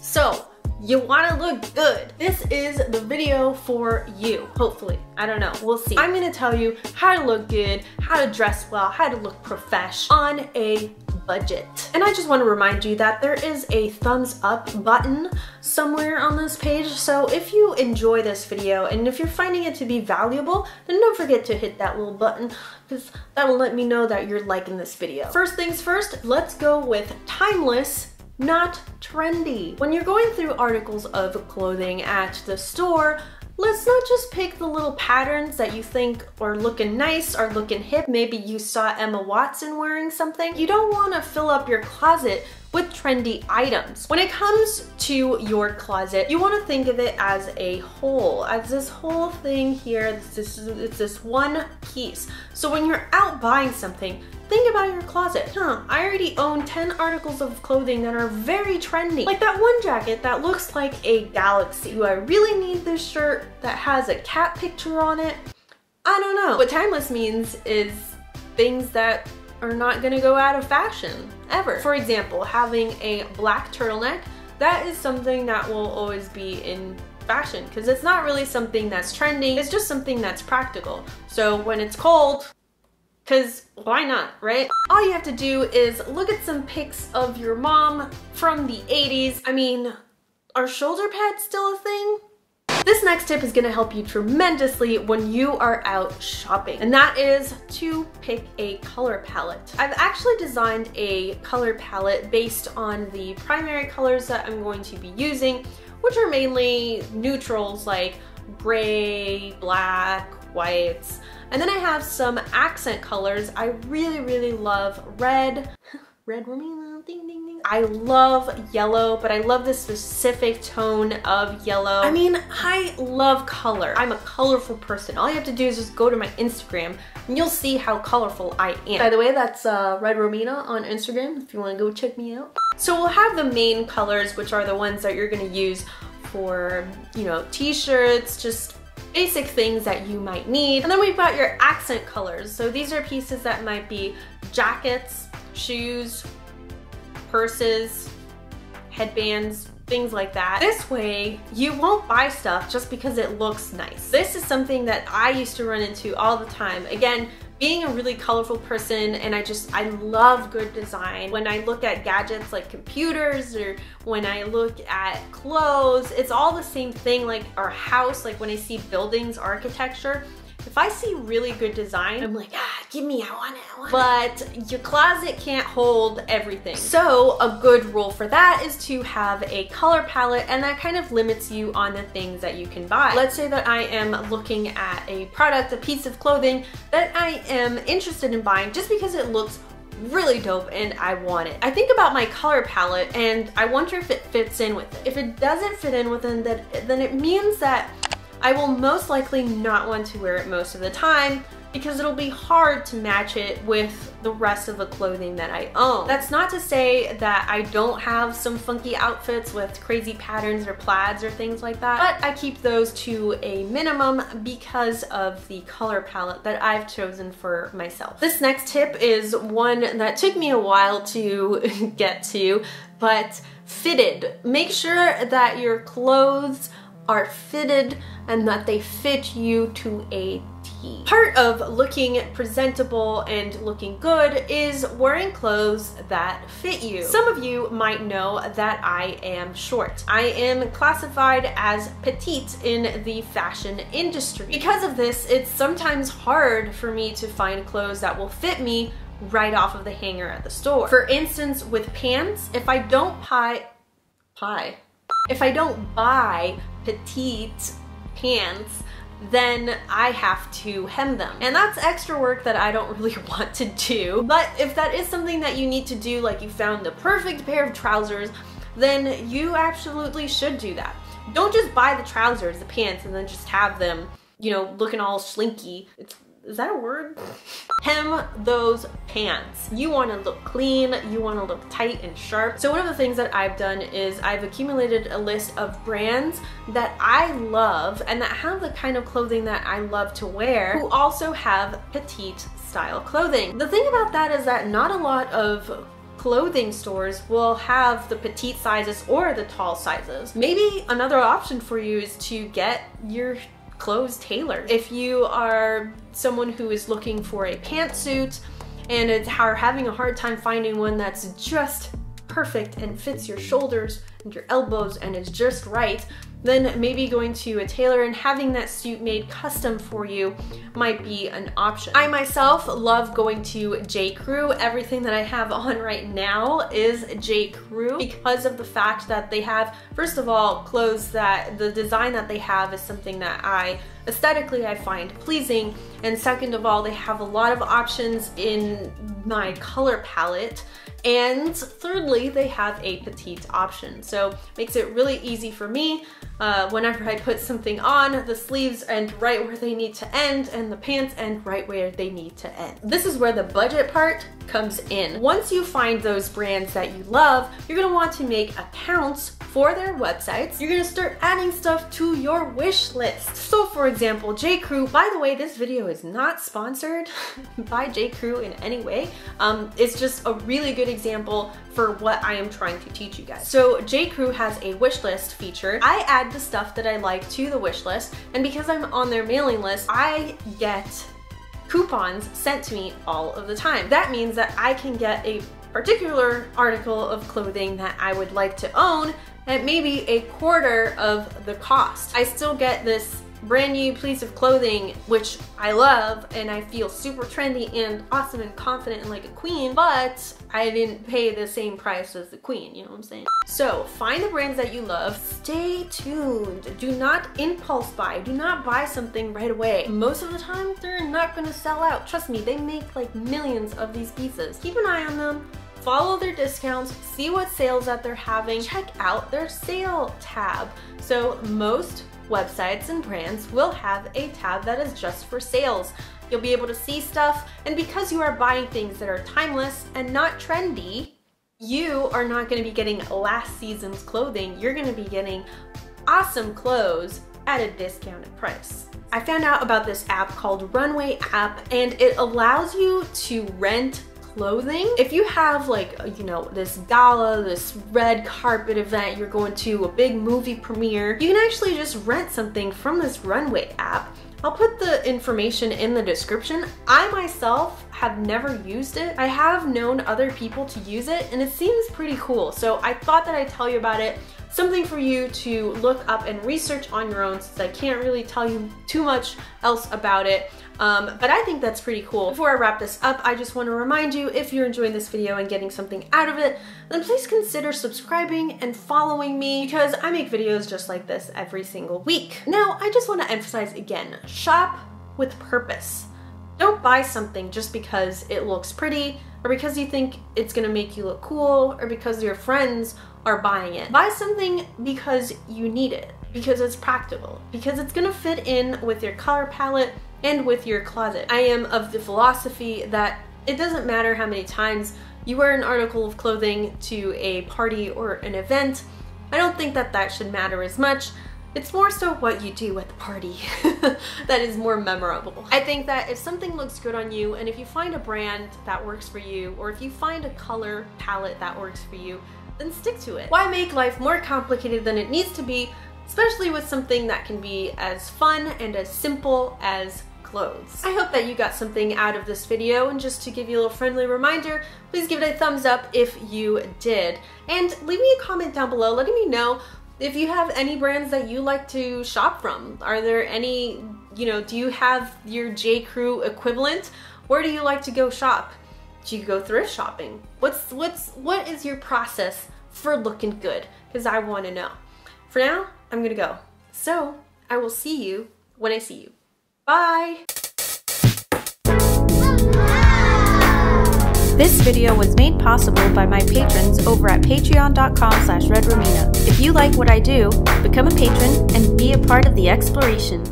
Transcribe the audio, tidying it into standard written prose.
So, you wanna look good. This is the video for you, hopefully. I don't know, we'll see. I'm gonna tell you how to look good, how to dress well, how to look professional on a budget. And I just want to remind you that there is a thumbs up button somewhere on this page. So if you enjoy this video and if you're finding it to be valuable, then don't forget to hit that little button because that will let me know that you're liking this video. First things first, let's go with timeless, not trendy. When you're going through articles of clothing at the store, let's not just pick the little patterns that you think are looking nice or looking hip. Maybe you saw Emma Watson wearing something. You don't want to fill up your closet with trendy items. When it comes to your closet, you want to think of it as a whole, as this whole thing here. It's this one piece. So when you're out buying something, think about your closet. I already own 10 articles of clothing that are very trendy. Like that one jacket that looks like a galaxy. Do I really need this shirt that has a cat picture on it? I don't know. What timeless means is things that are not gonna go out of fashion, ever. For example, having a black turtleneck, that is something that will always be in fashion because it's not really something that's trending, it's just something that's practical. So when it's cold, because why not, right? All you have to do is look at some pics of your mom from the 80s. I mean, are shoulder pads still a thing? This next tip is gonna help you tremendously when you are out shopping, and that is to pick a color palette. I've actually designed a color palette based on the primary colors that I'm going to be using, which are mainly neutrals like gray, black, whites. And then I have some accent colors. I really love red. REDROMINA, ding ding ding. I love yellow, but I love this specific tone of yellow. I mean, I love color. I'm a colorful person. All you have to do is just go to my Instagram and you'll see how colorful I am. By the way, that's REDROMINA on Instagram if you wanna go check me out. So we'll have the main colors, which are the ones that you're gonna use for, you know, t-shirts, just basic things that you might need. And then we've got your accent colors. So these are pieces that might be jackets, shoes, purses, headbands, things like that. This way, you won't buy stuff just because it looks nice. This is something that I used to run into all the time. Again, being a really colorful person, and I love good design. When I look at gadgets like computers or when I look at clothes, it's all the same thing, like our house, like when I see buildings, architecture. If I see really good design, I'm like, give me, I want it. But your closet can't hold everything. So a good rule for that is to have a color palette, and that kind of limits you on the things that you can buy. Let's say that I am looking at a product, a piece of clothing that I am interested in buying just because it looks really dope and I want it. I think about my color palette and I wonder if it fits in with it. If it doesn't fit in with it, then it means that I will most likely not want to wear it most of the time because it'll be hard to match it with the rest of the clothing that I own. That's not to say that I don't have some funky outfits with crazy patterns or plaids or things like that, but I keep those to a minimum because of the color palette that I've chosen for myself. This next tip is one that took me a while to get to, but fitted. Make sure that your clothes are fitted and that they fit you to a T. Part of looking presentable and looking good is wearing clothes that fit you. Some of you might know that I am short. I am classified as petite in the fashion industry. Because of this, it's sometimes hard for me to find clothes that will fit me right off of the hanger at the store. For instance, with pants, if I don't buy petite pants, then I have to hem them. And that's extra work that I don't really want to do. But if that is something that you need to do, like you found the perfect pair of trousers, then you absolutely should do that. Don't just buy the trousers, the pants, and then just have them, you know, looking all slinky. Is that a word? Hem those pants. You want to look clean, you want to look tight and sharp. So one of the things that I've done is I've accumulated a list of brands that I love and that have the kind of clothing that I love to wear, who also have petite style clothing. The thing about that is that not a lot of clothing stores will have the petite sizes or the tall sizes. Maybe another option for you is to get your clothes tailored. If you are someone who is looking for a pantsuit and are having a hard time finding one that's just perfect and fits your shoulders and your elbows and is just right, then maybe going to a tailor and having that suit made custom for you might be an option. I myself love going to J. Crew. Everything that I have on right now is J. Crew because of the fact that they have, first of all, clothes that the design that they have is something that aesthetically I find pleasing, and second of all, they have a lot of options in my color palette, and thirdly, they have a petite option. So it makes it really easy for me. Whenever I put something on, the sleeves end right where they need to end and the pants end right where they need to end. This is where the budget part comes in. Once you find those brands that you love, you're gonna want to make accounts for their websites. You're gonna start adding stuff to your wish list. So for example, J. Crew, by the way, this video is not sponsored by J. Crew in any way. It's just a really good example for what I am trying to teach you guys. So J. Crew has a wish list feature. I add the stuff that I like to the wish list, and because I'm on their mailing list, I get coupons sent to me all of the time. That means that I can get a particular article of clothing that I would like to own at maybe a quarter of the cost. I still get this brand new piece of clothing, which I love, and I feel super trendy and awesome and confident and like a queen, but I didn't pay the same price as the queen, you know what I'm saying? So find the brands that you love, stay tuned, do not impulse buy, do not buy something right away. Most of the time, they're not gonna sell out. Trust me, they make like millions of these pieces. Keep an eye on them, follow their discounts, see what sales that they're having, check out their sale tab. So most websites and brands will have a tab that is just for sales. You'll be able to see stuff, and because you are buying things that are timeless and not trendy, you are not going to be getting last season's clothing. You're going to be getting awesome clothes at a discounted price. I found out about this app called Runway app, and it allows you to rent clothing. If you have like, you know, this gala, this red carpet event, you're going to a big movie premiere, you can actually just rent something from this Runway app. I'll put the information in the description. I myself have never used it. I have known other people to use it, and it seems pretty cool. So I thought that I'd tell you about it. Something for you to look up and research on your own, since I can't really tell you too much else about it. But I think that's pretty cool. Before I wrap this up, I just want to remind you, if you're enjoying this video and getting something out of it, then please consider subscribing and following me, because I make videos just like this every single week. Now, I just want to emphasize again, shop with purpose. Don't buy something just because it looks pretty, or because you think it's gonna make you look cool, or because your friends are buying it. Buy something because you need it, because it's practical, because it's gonna fit in with your color palette and with your closet. I am of the philosophy that it doesn't matter how many times you wear an article of clothing to a party or an event. I don't think that that should matter as much. It's more so what you do at the party that is more memorable. I think that if something looks good on you, and if you find a brand that works for you, or if you find a color palette that works for you, then stick to it. Why make life more complicated than it needs to be, especially with something that can be as fun and as simple as clothes. I hope that you got something out of this video, and just to give you a little friendly reminder, please give it a thumbs up if you did. And leave me a comment down below letting me know if you have any brands that you like to shop from. Are there any, you know, do you have your J. Crew equivalent? Where do you like to go shop? Do you go thrift shopping? What is your process for looking good? Because I want to know. For now, I'm gonna go. So I will see you when I see you. Bye! This video was made possible by my patrons over at patreon.com/REDROMINA. If you like what I do, become a patron and be a part of the exploration.